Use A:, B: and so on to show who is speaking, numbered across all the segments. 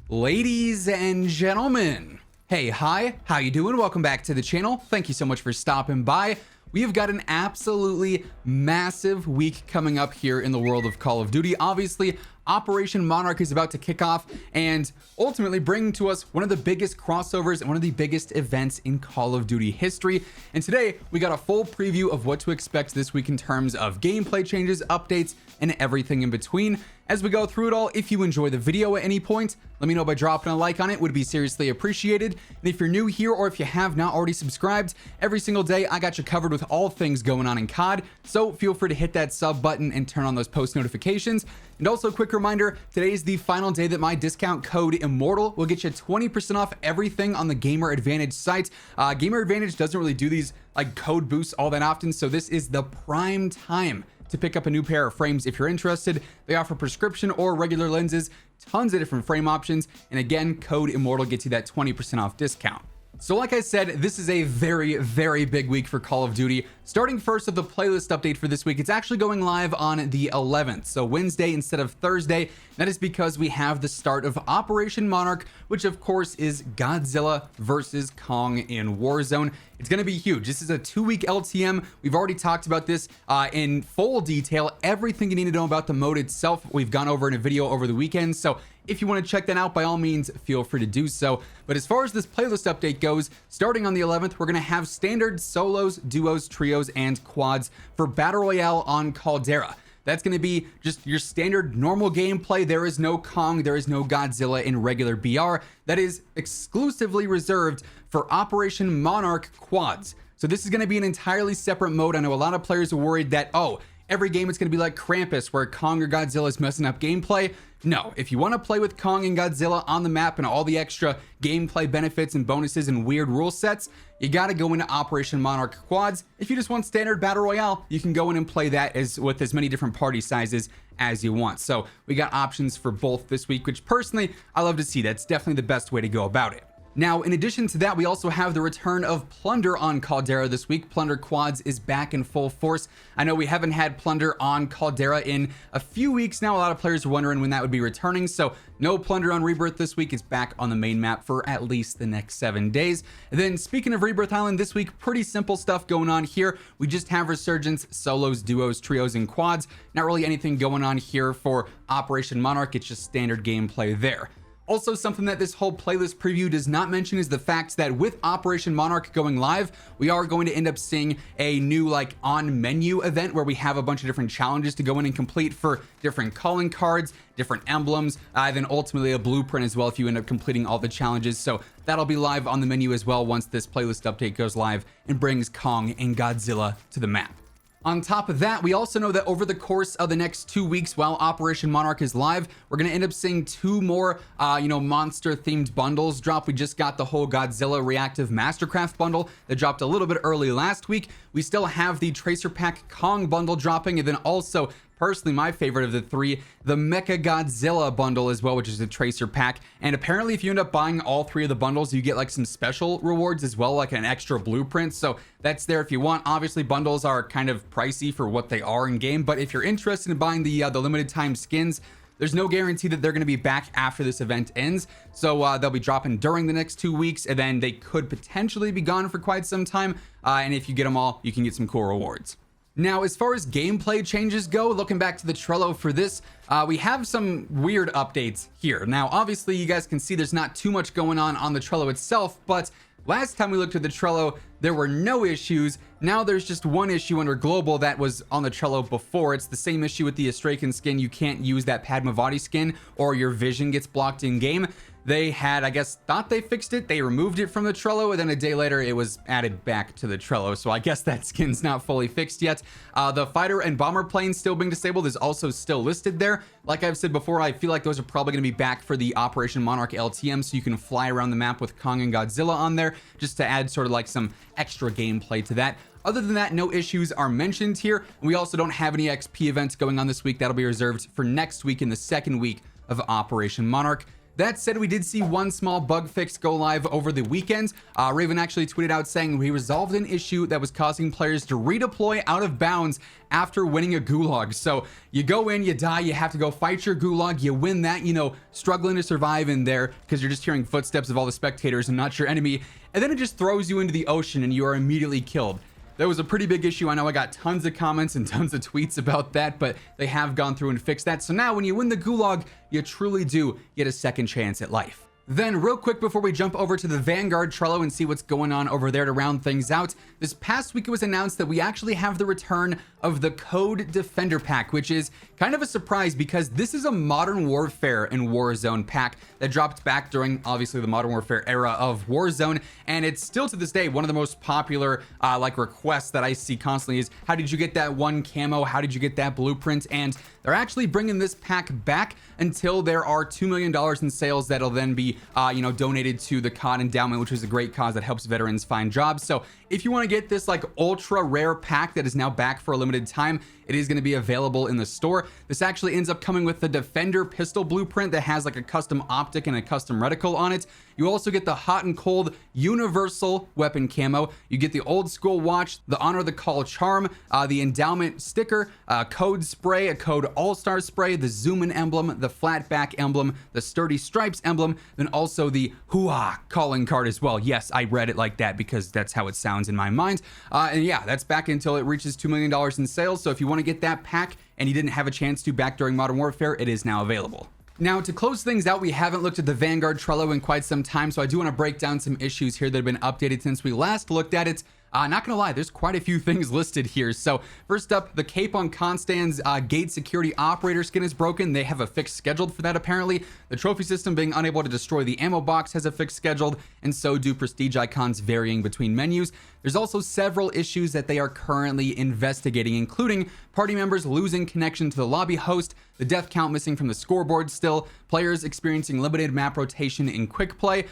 A: Ladies and gentlemen, hey, hi, how you doing? Welcome back to the channel. Thank you so much for stopping by. We have got an absolutely massive week coming up here in the world of Call of Duty. Obviously, Operation Monarch is about to kick off and ultimately bring to us one of the biggest crossovers and one of the biggest events in Call of Duty history. And today we got a full preview of what to expect this week in terms of gameplay changes, updates, and everything in between. As we go through it all, if you enjoy the video at any point, let me know by dropping a like on it. Would be seriously appreciated. And if you're new here or if you have not already subscribed, every single day I got you covered with all things going on in COD. So feel free to hit that sub button and turn on those post notifications. And also a quick reminder, today is the final day that my discount code WHosImmortal will get you 20% off everything on the Gamer Advantage site. Gamer Advantage doesn't really do these like code boosts all that often, so this is the prime time to pick up a new pair of frames if you're interested. They offer prescription or regular lenses, tons of different frame options, and again, code WHosImmortal gets you that 20% off discount. So like I said, this is a very, very big week for Call of Duty. Starting first with the playlist update for this week, it's actually going live on the 11th, so Wednesday instead of Thursday. That is because we have the start of Operation Monarch, which of course is Godzilla versus Kong in Warzone. It's going to be huge. This is a 2-week LTM. We've already talked about this in full detail. Everything you need to know about the mode itself, we've gone over in a video over the weekend. So if you want to check that out, by all means, feel free to do so. But as far as this playlist update goes, starting on the 11th, we're going to have standard solos, duos, trios, and quads for Battle Royale on Caldera. That's going to be just your standard normal gameplay. There is no Kong, there is no Godzilla in regular BR. That is exclusively reserved for Operation Monarch quads. So this is going to be an entirely separate mode. I know a lot of players are worried that, oh, every game it's going to be like Krampus where Kong or Godzilla is messing up gameplay. No, if you want to play with Kong and Godzilla on the map and all the extra gameplay benefits and bonuses and weird rule sets, you got to go into Operation Monarch quads. If you just want standard Battle Royale, you can go in and play that with as many different party sizes as you want. So we got options for both this week, which personally I love to see. That's definitely the best way to go about it. Now, in addition to that, we also have the return of Plunder on Caldera this week. Plunder Quads is back in full force. I know we haven't had Plunder on Caldera in a few weeks now. A lot of players are wondering when that would be returning. So no Plunder on Rebirth this week. It's back on the main map for at least the next 7 days. And then speaking of Rebirth Island this week, pretty simple stuff going on here. We just have Resurgence, solos, duos, trios, and quads. Not really anything going on here for Operation Monarch. It's just standard gameplay there. Also, something that this whole playlist preview does not mention is the fact that with Operation Monarch going live, we are going to end up seeing a new like on menu event where we have a bunch of different challenges to go in and complete for different calling cards, different emblems, then ultimately a blueprint as well if you end up completing all the challenges. So that'll be live on the menu as well once this playlist update goes live and brings Kong and Godzilla to the map. On top of that, we also know that over the course of the next 2 weeks while Operation Monarch is live, we're going to end up seeing 2 more, monster themed bundles drop. We just got the whole Godzilla Reactive Mastercraft bundle that dropped a little bit early last week. We still have the Tracer Pack Kong bundle dropping, and then also personally my favorite of the 3, the Mecha Godzilla bundle as well, which is a Tracer Pack. And apparently if you end up buying all 3 of the bundles, you get like some special rewards as well, like an extra blueprint. So that's there if you want. Obviously bundles are kind of pricey for what they are in game, but if you're interested in buying the limited time skins, there's no guarantee that they're going to be back after this event ends. So they'll be dropping during the next 2 weeks, and then they could potentially be gone for quite some time. And if you get them all, you can get some cool rewards. Now, as far as gameplay changes go, looking back to the Trello for this, we have some weird updates here. Now, obviously, you guys can see there's not too much going on the Trello itself, but last time we looked at the Trello, there were no issues. Now there's just one issue under global that was on the Trello before. It's the same issue with the Astrakan skin. You can't use that Padmavati skin or your vision gets blocked in game. They had, I guess, thought they fixed it. They removed it from the Trello, and then a day later, it was added back to the Trello. So I guess that skin's not fully fixed yet. The fighter and bomber plane still being disabled is also still listed there. Like I've said before, I feel like those are probably going to be back for the Operation Monarch LTM, so you can fly around the map with Kong and Godzilla on there, just to add sort of like some extra gameplay to that. Other than that, no issues are mentioned here. And we also don't have any XP events going on this week. That'll be reserved for next week in the second week of Operation Monarch. That said, we did see one small bug fix go live over the weekend. Raven actually tweeted out saying we resolved an issue that was causing players to redeploy out of bounds after winning a gulag. So you go in, you die, you have to go fight your gulag, you win that, you know, struggling to survive in there because you're just hearing footsteps of all the spectators and not your enemy, and then it just throws you into the ocean and you are immediately killed. That was a pretty big issue. I know I got tons of comments and tons of tweets about that, but they have gone through and fixed that. So now when you win the gulag, you truly do get a second chance at life. Then real quick before we jump over to the Vanguard Trello and see what's going on over there to round things out, this past week it was announced that we actually have the return of the Code Defender pack, which is kind of a surprise because this is a Modern Warfare and Warzone pack that dropped back during obviously the Modern Warfare era of Warzone, and it's still to this day one of the most popular like requests that I see constantly is how did you get that one camo, how did you get that blueprint? And they're actually bringing this pack back until there are $2 million in sales that'll then be you know, donated to the COD endowment, which is a great cause that helps veterans find jobs. So if you want to get this like ultra rare pack that is now back for a limited time, it is going to be available in the store. This actually ends up coming with the Defender pistol blueprint that has like a custom optic and a custom reticle on it. You also get the hot and cold universal weapon camo. You get the old school watch, the honor the call charm, the endowment sticker, code spray, a code all-star spray, the zoom in emblem, the flat back emblem, the sturdy stripes emblem, then also the hoo-ah calling card as well. Yes, I read it like that because that's how it sounds in my mind. And yeah, that's back until it reaches $2 million in sales. So if you want to get that pack and you didn't have a chance to back during Modern Warfare, it is now available. Now, to close things out, we haven't looked at the Vanguard Trello in quite some time, so I do want to break down some issues here that have been updated since we last looked at it. Not gonna lie, there's quite a few things listed here. So first up, the cape on Constan's gate security operator skin is broken. They have a fix scheduled for that apparently. The trophy system being unable to destroy the ammo box has a fix scheduled, and so do prestige icons varying between menus. There's also several issues that they are currently investigating, including party members losing connection to the lobby host, the death count missing from the scoreboard still, players experiencing limited map rotation in quick play,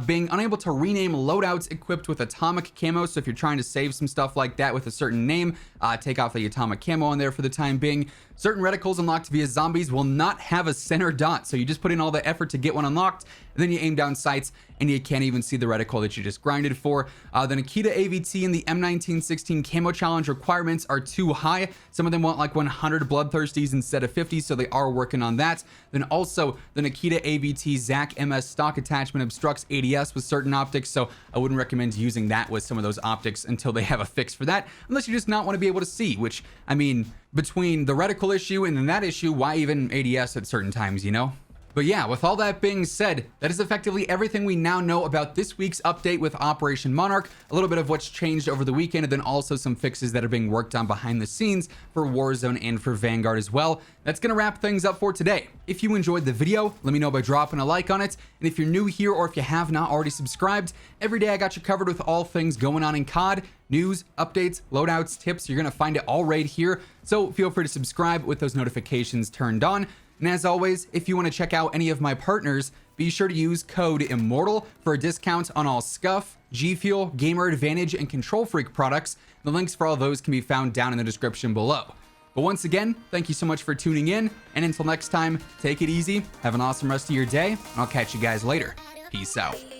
A: being unable to rename loadouts equipped with atomic camo. So if you're trying to save some stuff like that with a certain name, take off the atomic camo on there for the time being. Certain reticles unlocked via zombies will not have a center dot, so you just put in all the effort to get one unlocked, and then you aim down sights and you can't even see the reticle that you just grinded for. The Nikita AVT and the M1916 camo challenge requirements are too high. Some of them want like 100 bloodthirsties instead of 50, so they are working on that. Then also the Nikita AVT ZAC MS stock attachment obstructs ADS with certain optics, so I wouldn't recommend using that with some of those optics until they have a fix for that, unless you just not want to be able to see, which, I mean, between the reticle issue and then that issue, why even ADS at certain times, you know? But yeah, with all that being said, that is effectively everything we now know about this week's update with Operation Monarch, a little bit of what's changed over the weekend, and then also some fixes that are being worked on behind the scenes for Warzone and for Vanguard as well. That's gonna wrap things up for today. If you enjoyed the video, let me know by dropping a like on it. And if you're new here or if you have not already subscribed, every day I got you covered with all things going on in COD, news, updates, loadouts, tips. You're gonna find it all right here. So feel free to subscribe with those notifications turned on. And as always, if you want to check out any of my partners, be sure to use code WHosImmortal for a discount on all Scuff, G Fuel, Gamer Advantage, and Control Freak products. The links for all those can be found down in the description below. But once again, thank you so much for tuning in, and until next time, take it easy, have an awesome rest of your day, and I'll catch you guys later. Peace out.